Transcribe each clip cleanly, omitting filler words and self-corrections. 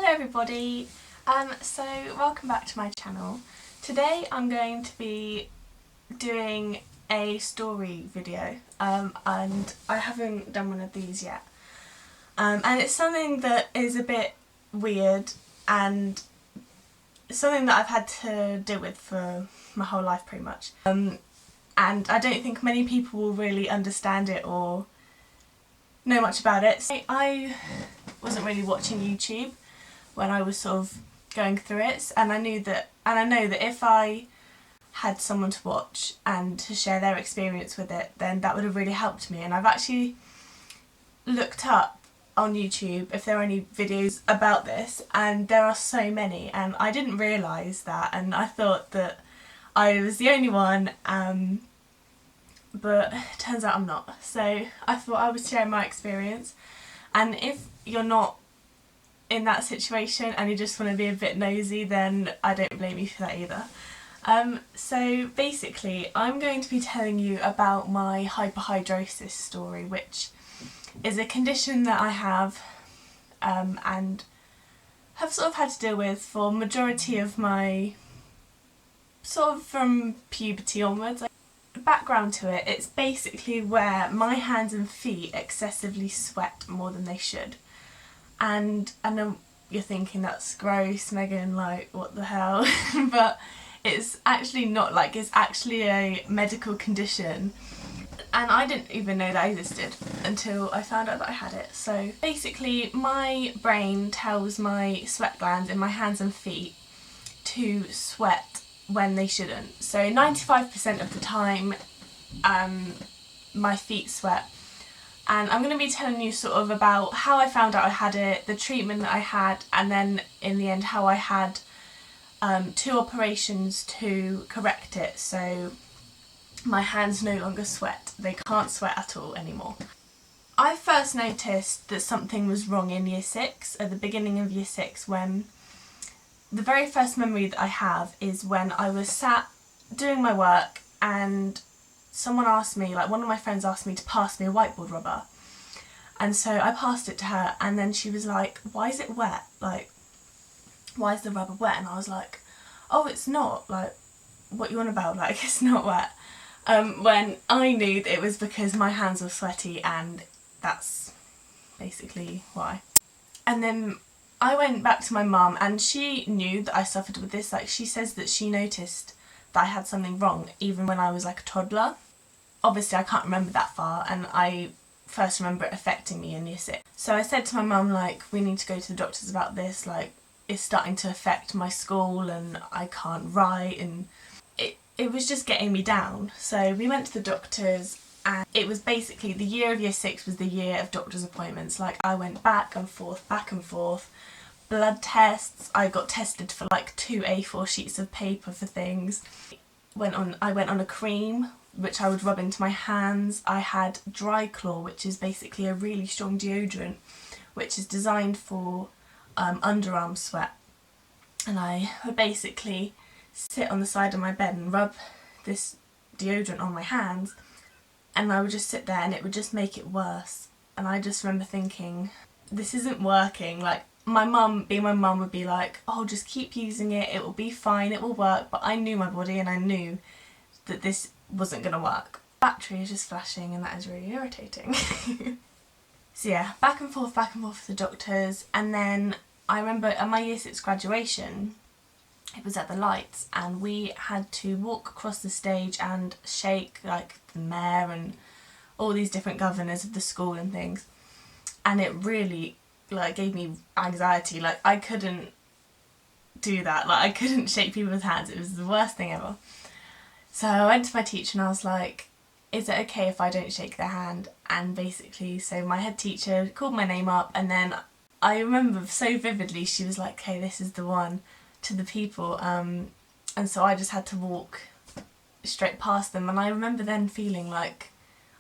Hello everybody, so welcome back to my channel. Today I'm going to be doing a story video and I haven't done one of these yet. And it's something that is a bit weird and something that I've had to deal with for my whole life pretty much. And I don't think many people will really understand it or know much about it. So I wasn't really watching YouTube when I was sort of going through it, and I know that if I had someone to watch and to share their experience with it, then that would have really helped me. And I've actually looked up on YouTube if there are any videos about this, and there are so many, and I didn't realise that, and I thought that I was the only one, but it turns out I'm not. So I thought I would share my experience, and if you're not in that situation and you just want to be a bit nosy, then I don't blame you for that either. So basically I'm going to be telling you about my hyperhidrosis story, which is a condition that I have and have sort of had to deal with for majority of my, sort of from puberty onwards. Background to it, it's basically where my hands and feet excessively sweat more than they should. And I know you're thinking that's gross, Megan, like what the hell, but it's actually not. Like, it's actually a medical condition, and I didn't even know that existed until I found out that I had it. So basically my brain tells my sweat glands in my hands and feet to sweat when they shouldn't. So 95% of the time my feet sweat. And I'm going to be telling you sort of about how I found out I had it, the treatment that I had, and then in the end how I had 2 operations to correct it, so my hands no longer sweat. They can't sweat at all anymore. I first noticed that something was wrong in year 6, at the beginning of year 6, when the very first memory that I have is when I was sat doing my work and someone asked me, like one of my friends asked me to pass me a whiteboard rubber, and so I passed it to her, and then she was like, why is it wet? Like, why is the rubber wet? And I was like, oh, it's not, like, what you on about, like, it's not wet. When I knew that it was because my hands were sweaty, and that's basically why. And then I went back to my mum, and she knew that I suffered with this. Like, she says that she noticed that I had something wrong even when I was like a toddler. Obviously I can't remember that far, and I first remember it affecting me in year 6. So I said to my mum, like, we need to go to the doctors about this, like, it's starting to affect my school and I can't write, and it was just getting me down. So we went to the doctors, and it was basically the year of year 6 was the year of doctor's appointments. Like, I went back and forth, blood tests. I got tested for like 2 A4 sheets of paper for things. I went on a cream which I would rub into my hands. I had Dry Claw, which is basically a really strong deodorant which is designed for underarm sweat, and I would basically sit on the side of my bed and rub this deodorant on my hands, and I would just sit there and it would just make it worse. And I just remember thinking, this isn't working. Like, my mum, being my mum, would be like, oh, just keep using it, it will be fine, it will work. But I knew my body, and I knew that this wasn't going to work. Battery is just flashing, and that is really irritating. So yeah, back and forth with the doctors. And then I remember at my year 6 graduation, it was at the lights, and we had to walk across the stage and shake like the mayor and all these different governors of the school and things. And it really, like, gave me anxiety. Like, I couldn't do that. Like, I couldn't shake people's hands. It was the worst thing ever. So I went to my teacher and I was like, is it okay if I don't shake their hand? And basically, so my head teacher called my name up, and then I remember so vividly, she was like, okay, this is the one, to the people. And so I just had to walk straight past them, and I remember then feeling like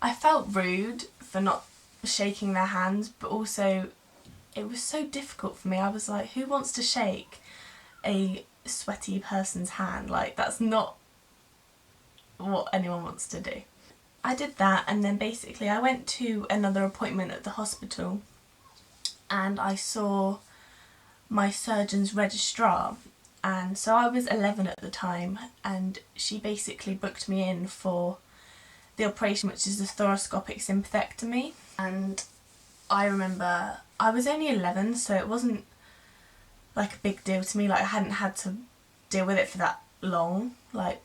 I felt rude for not shaking their hands, but also it was so difficult for me. I was like, who wants to shake a sweaty person's hand? Like, that's not what anyone wants to do. I did that, and then basically I went to another appointment at the hospital, and I saw my surgeon's registrar. And so I was 11 at the time, and she basically booked me in for the operation, which is the thoracoscopic sympathectomy. And I remember I was only 11, so it wasn't like a big deal to me. Like, I hadn't had to deal with it for that long. Like,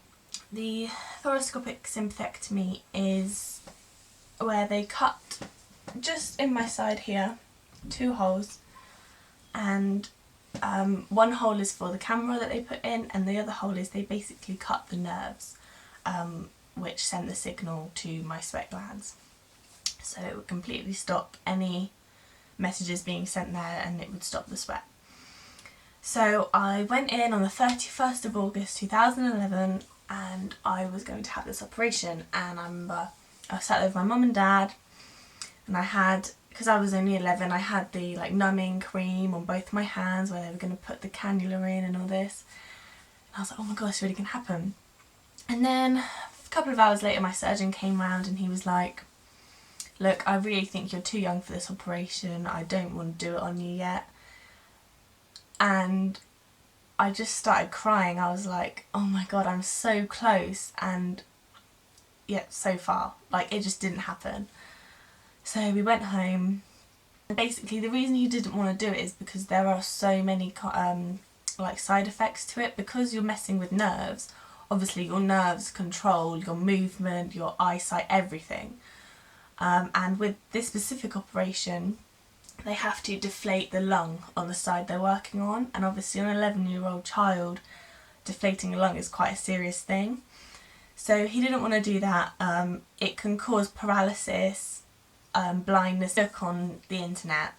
the thoracoscopic sympathectomy is where they cut just in my side here, 2 holes, and one hole is for the camera that they put in, and the other hole is they basically cut the nerves, which send the signal to my sweat glands. So it would completely stop any messages being sent there, and it would stop the sweat. So I went in on the 31st of August 2011, and I was going to have this operation. And I remember I sat there with my mum and dad, and I had, because I was only 11, I had the like numbing cream on both my hands where they were going to put the cannula in and all this. And I was like, oh my god, it's really going to happen. And then a couple of hours later my surgeon came round and he was like, look, I really think you're too young for this operation. I don't want to do it on you yet. And I just started crying. I was like, oh my god, I'm so close, and yet so far. Like, it just didn't happen. So we went home. Basically, the reason you didn't want to do it is because there are so many like side effects to it. Because you're messing with nerves, obviously your nerves control your movement, your eyesight, everything. And with this specific operation, they have to deflate the lung on the side they're working on, and obviously on an 11-year-old child, deflating a lung is quite a serious thing. So he didn't want to do that. It can cause paralysis, blindness. Look on the internet,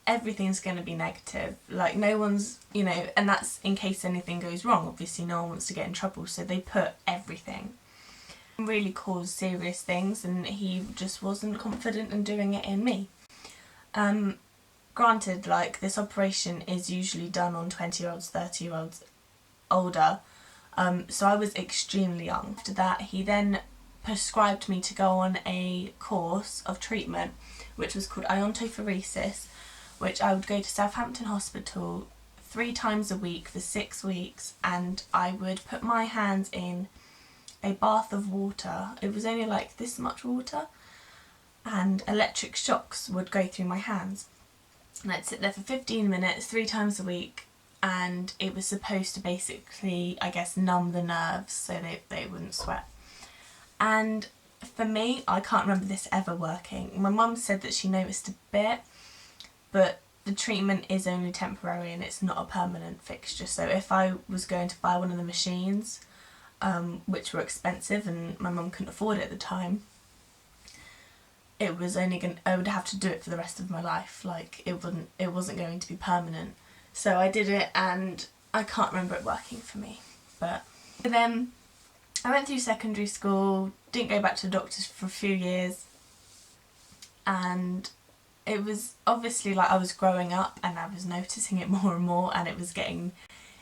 everything's going to be negative. Like, no one's, you know, and that's in case anything goes wrong. Obviously no one wants to get in trouble, so they put everything. It really caused serious things, and he just wasn't confident in doing it in me. Granted, like, this operation is usually done on 20-year-olds, 30-year-olds older, so I was extremely young. After that, he then prescribed me to go on a course of treatment which was called iontophoresis, which I would go to Southampton Hospital 3 times a week for 6 weeks, and I would put my hands in a bath of water. It was only like this much water, and electric shocks would go through my hands. And I'd sit there for 15 minutes, 3 times a week, and it was supposed to basically, I guess, numb the nerves so they wouldn't sweat. And for me, I can't remember this ever working. My mum said that she noticed a bit, but the treatment is only temporary and it's not a permanent fixture. So if I was going to buy one of the machines, which were expensive and my mum couldn't afford it at the time, it was only I would have to do it for the rest of my life. Like, it wasn't going to be permanent. So I did it, and I can't remember it working for me. But then I went through secondary school, didn't go back to the doctors for a few years, and it was obviously like I was growing up and I was noticing it more and more, and it was getting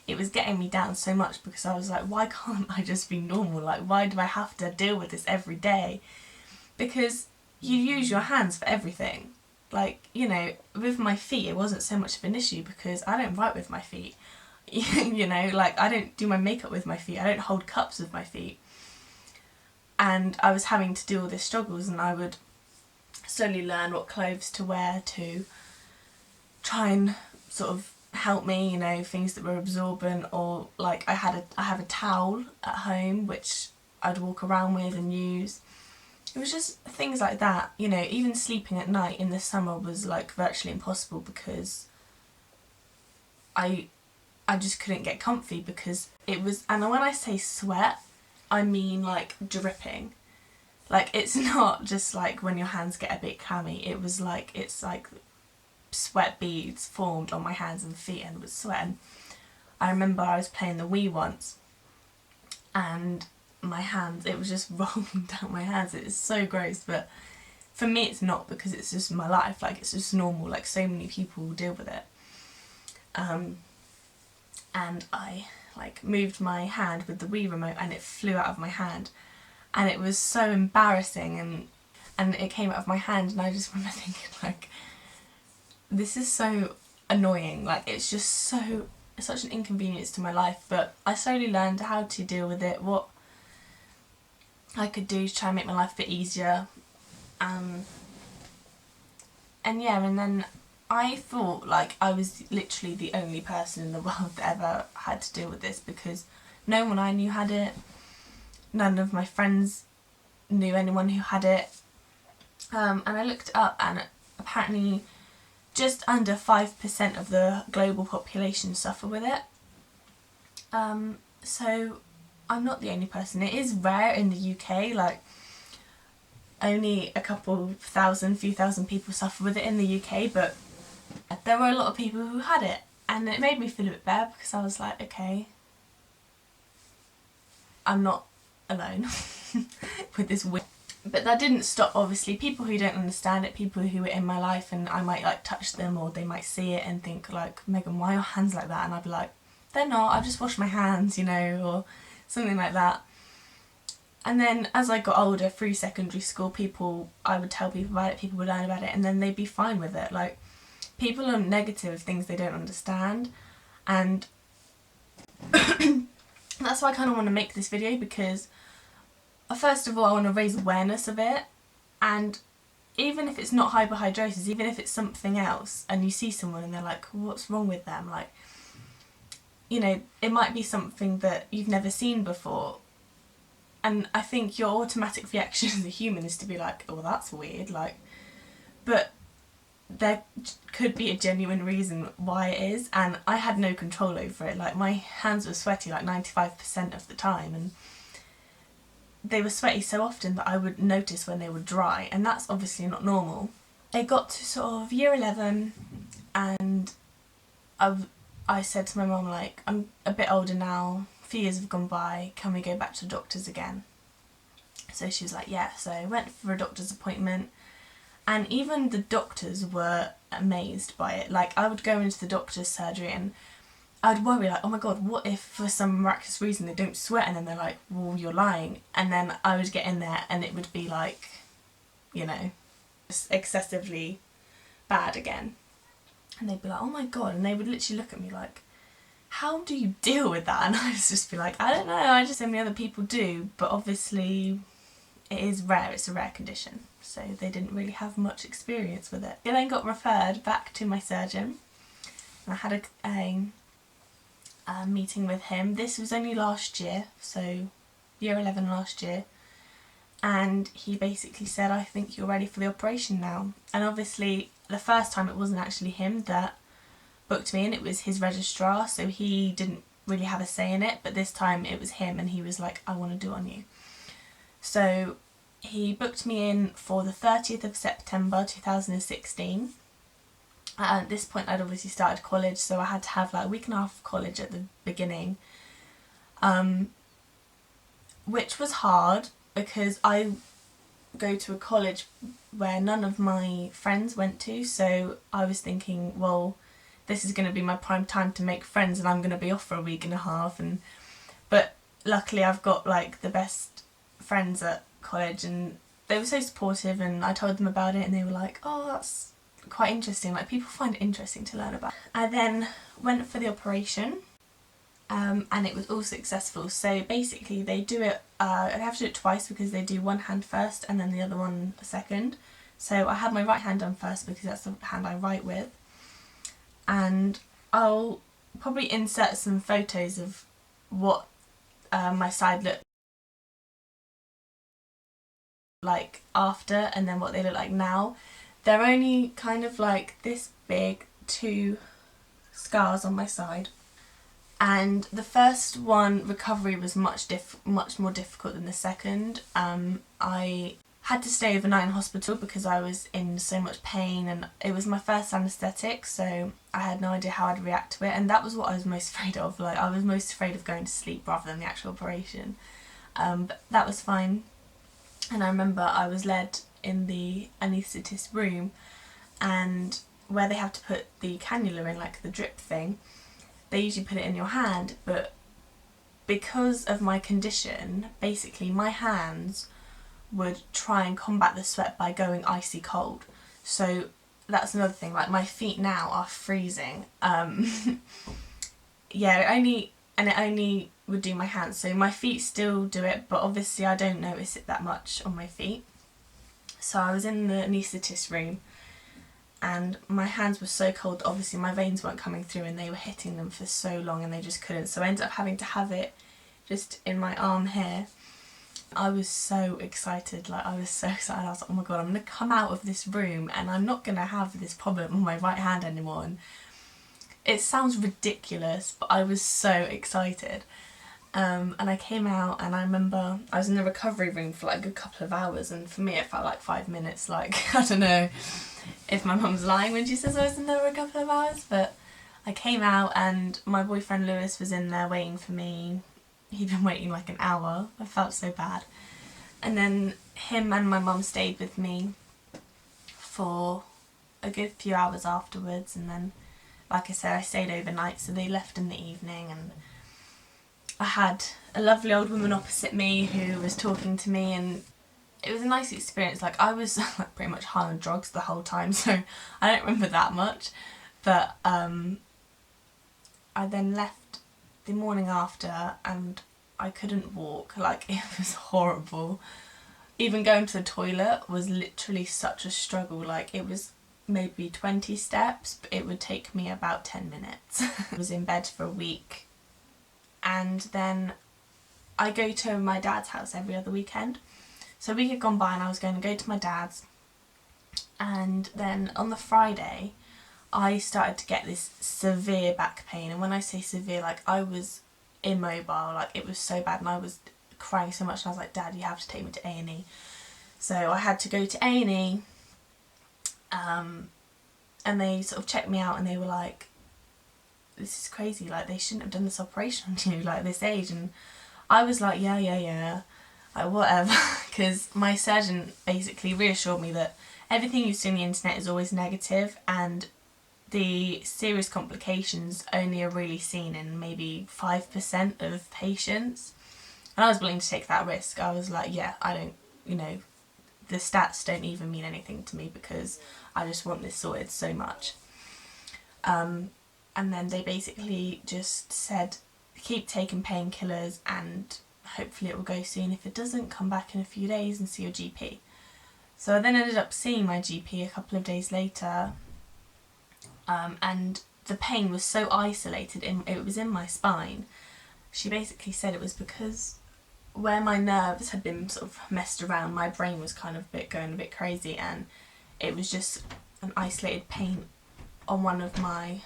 me down so much, because I was like, why can't I just be normal? Like, why do I have to deal with this every day? Because you use your hands for everything. Like, you know, with my feet it wasn't so much of an issue because I don't write with my feet. You know, like, I don't do my makeup with my feet, I don't hold cups with my feet. And I was having to do all these struggles, and I would slowly learn what clothes to wear to try and sort of help me, you know, things that were absorbent, or like I have a towel at home which I'd walk around with and use. It was just things like that, you know. Even sleeping at night in the summer was like virtually impossible because I just couldn't get comfy, because it was, and when I say sweat, I mean like dripping. Like, it's not just like when your hands get a bit clammy. It was like, it's like sweat beads formed on my hands and feet and was sweating. I remember I was playing the Wii once, and my hands, it was just rolling down my hands. It is so gross, but for me it's not, because it's just my life. Like, it's just normal. Like, so many people deal with it. And I like moved my hand with the Wii remote and it flew out of my hand, and it was so embarrassing, and it came out of my hand, and I just remember thinking, like, this is so annoying. Like, it's just such an inconvenience to my life. But I slowly learned how to deal with it, what I could do to try and make my life a bit easier. And yeah, and then I thought like I was literally the only person in the world that ever had to deal with this, because no one I knew had it. None of my friends knew anyone who had it. And I looked it up, and apparently just under 5% of the global population suffer with it. So I'm not the only person. It is rare in the UK, like only a few thousand people suffer with it in the UK, but there were a lot of people who had it, and it made me feel a bit better, because I was like, okay, I'm not alone with this weird. But that didn't stop, obviously, people who don't understand it, people who are in my life and I might like touch them, or they might see it and think like, Megan, why are your hands like that? And I'd be like, they're not, I've just washed my hands, you know, or something like that. And then as I got older, through secondary school, I would tell people about it, people would learn about it, and then they'd be fine with it. Like, people are negative of things they don't understand, and that's why I kind of want to make this video, because first of all, I want to raise awareness of it. And even if it's not hyperhidrosis, even if it's something else, and you see someone and they're like, what's wrong with them? Like, you know, it might be something that you've never seen before. And I think your automatic reaction as a human is to be like, oh, that's weird. Like, but there could be a genuine reason why it is, and I had no control over it. Like, my hands were sweaty like 95% of the time, and they were sweaty so often that I would notice when they were dry, and that's obviously not normal. It got to sort of year 11, and I said to my mum, like, I'm a bit older now, a few years have gone by, can we go back to the doctors again? So she was like, yeah. So I went for a doctor's appointment, and even the doctors were amazed by it. Like, I would go into the doctor's surgery and I'd worry, like, oh my god, what if for some miraculous reason they don't sweat? And then they're like, well, you're lying. And then I would get in there and it would be like, you know, just excessively bad again. And they'd be like, oh my god. And they would literally look at me like, how do you deal with that? And I'd just be like, I don't know, I just so many other people do. But obviously it is rare, it's a rare condition. So they didn't really have much experience with it. I then got referred back to my surgeon. And I had a meeting with him. This was only last year, so year 11 last year, and he basically said, I think you're ready for the operation now. And obviously the first time it wasn't actually him that booked me in, it was his registrar, so he didn't really have a say in it, but this time it was him, and he was like, I want to do it on you. So he booked me in for the 30th of September 2016. At this point I'd obviously started college, so I had to have like a week and a half of college at the beginning, which was hard because I go to a college where none of my friends went to, so I was thinking, well, this is going to be my prime time to make friends and I'm going to be off for a week and a half. But luckily I've got like the best friends at college, and they were so supportive, and I told them about it and they were like, oh, that's quite interesting, like people find it interesting to learn about. I then went for the operation, and it was all successful. So basically they do it, I have to do it twice because they do one hand first and then the other one second. So I had my right hand done first because that's the hand I write with, and I'll probably insert some photos of what my side looked like after and then what they look like now. They're only kind of like this big, 2 scars on my side. And the first one, recovery was much more difficult than the second. I had to stay overnight in hospital because I was in so much pain, and it was my first anaesthetic, so I had no idea how I'd react to it, and that was what I was most afraid of. Like, I was most afraid of going to sleep rather than the actual operation. But that was fine. And I remember I was led in the anaesthetist room, and where they have to put the cannula in, like the drip thing, they usually put it in your hand, but because of my condition, basically my hands would try and combat the sweat by going icy cold. So that's another thing, like my feet now are freezing. Yeah, it only would do my hands, so my feet still do it, but obviously I don't notice it that much on my feet. So I was in the anaesthetist room and my hands were so cold that obviously my veins weren't coming through and they were hitting them for so long and they just couldn't, so I ended up having to have it just in my arm here. I was so excited, like I was like, oh my god, I'm going to come out of this room and I'm not going to have this problem on my right hand anymore. And it sounds ridiculous, but I was so excited. And I came out and I remember I was in the recovery room for like a good couple of hours, and for me it felt like 5 minutes. Like, I don't know if my mum's lying when she says I was in there for a couple of hours, but I came out and my boyfriend Lewis was in there waiting for me. He'd been waiting like an hour. I felt so bad. And then him and my mum stayed with me for a good few hours afterwards, and then, like I said, I stayed overnight, so they left in the evening, and I had a lovely old woman opposite me who was talking to me, and it was a nice experience. Like, I was like pretty much high on drugs the whole time, so I don't remember that much, but I then left the morning after and I couldn't walk. Like, it was horrible. Even going to the toilet was literally such a struggle. Like, it was maybe 20 steps, but it would take me about 10 minutes. I was in bed for a week, and then I go to my dad's house every other weekend. So a week had gone by and I was going to go to my dad's, and then on the Friday I started to get this severe back pain, and when I say severe, like I was immobile, like it was so bad, and I was crying so much, and I was like, Dad, you have to take me to A&E. So I had to go to A&E, and they sort of checked me out and they were like, this is crazy, like they shouldn't have done this operation on you, like this age. And I was like, yeah, like whatever, because my surgeon basically reassured me that everything you see on the internet is always negative, and the serious complications only are really seen in maybe 5% of patients. And I was willing to take that risk. I was like, yeah, I don't, the stats don't even mean anything to me because I just want this sorted so much. And then they basically just said, keep taking painkillers and hopefully it will go soon. If it doesn't, come back in a few days and see your GP. So I then ended up seeing my GP a couple of days later, and the pain was so isolated, it was in my spine. She basically said it was because where my nerves had been sort of messed around, my brain was kind of going a bit crazy, and it was just an isolated pain on one of my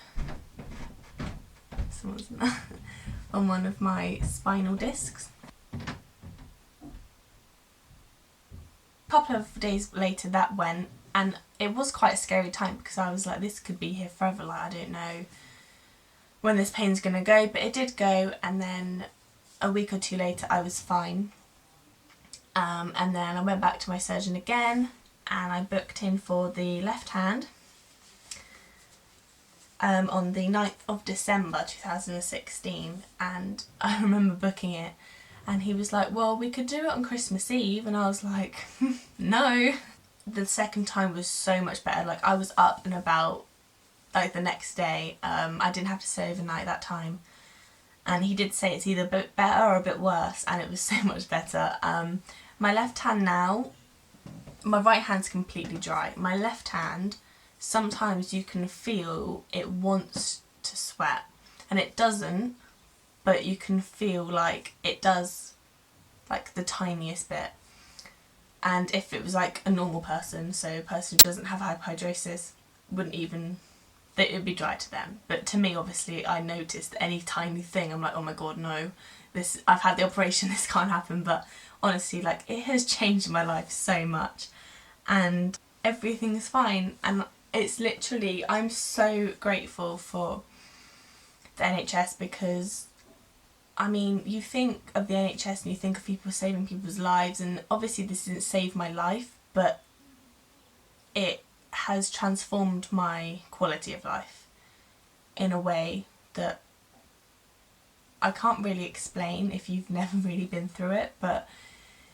on one of my spinal discs. A couple of days later that went, and it was quite a scary time because I was like, this could be here forever, like I don't know when this pain's gonna go, but it did go, and then a week or two later I was fine. And then I went back to my surgeon again and I booked in for the left hand on the 9th of December 2016, and I remember booking it and he was like, well, we could do it on Christmas Eve, and I was like, no. The second time was so much better. Like, I was up and about like the next day. I didn't have to stay overnight that time, and he did say it's either a bit better or a bit worse, and it was so much better. My left hand now, my right hand's completely dry. My left hand, sometimes you can feel it wants to sweat, and it doesn't, but you can feel like it does, like the tiniest bit. And if it was like a normal person, so a person who doesn't have hyperhidrosis, wouldn't even, it would be dry to them. But to me, obviously, I noticed any tiny thing, I'm like, oh my god, no, this, I've had the operation, this can't happen. But honestly, like, it has changed my life so much, and everything's fine. And it's literally, I'm so grateful for the NHS, because I mean, you think of the NHS and you think of people saving people's lives, and obviously this didn't save my life, but it has transformed my quality of life in a way that I can't really explain if you've never really been through it. But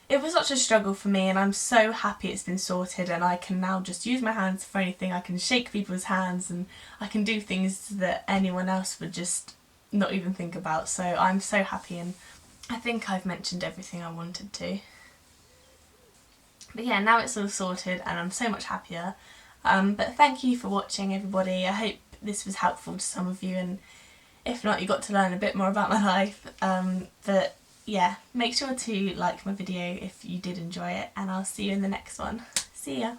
it was such a struggle for me, and I'm so happy it's been sorted and I can now just use my hands for anything. I can shake people's hands and I can do things that anyone else would just not even think about. So I'm so happy, and I think I've mentioned everything I wanted to. But yeah, now it's all sorted and I'm so much happier. But thank you for watching, everybody. I hope this was helpful to some of you, and if not, you got to learn a bit more about my life. But yeah, make sure to like my video if you did enjoy it, and I'll see you in the next one. See ya!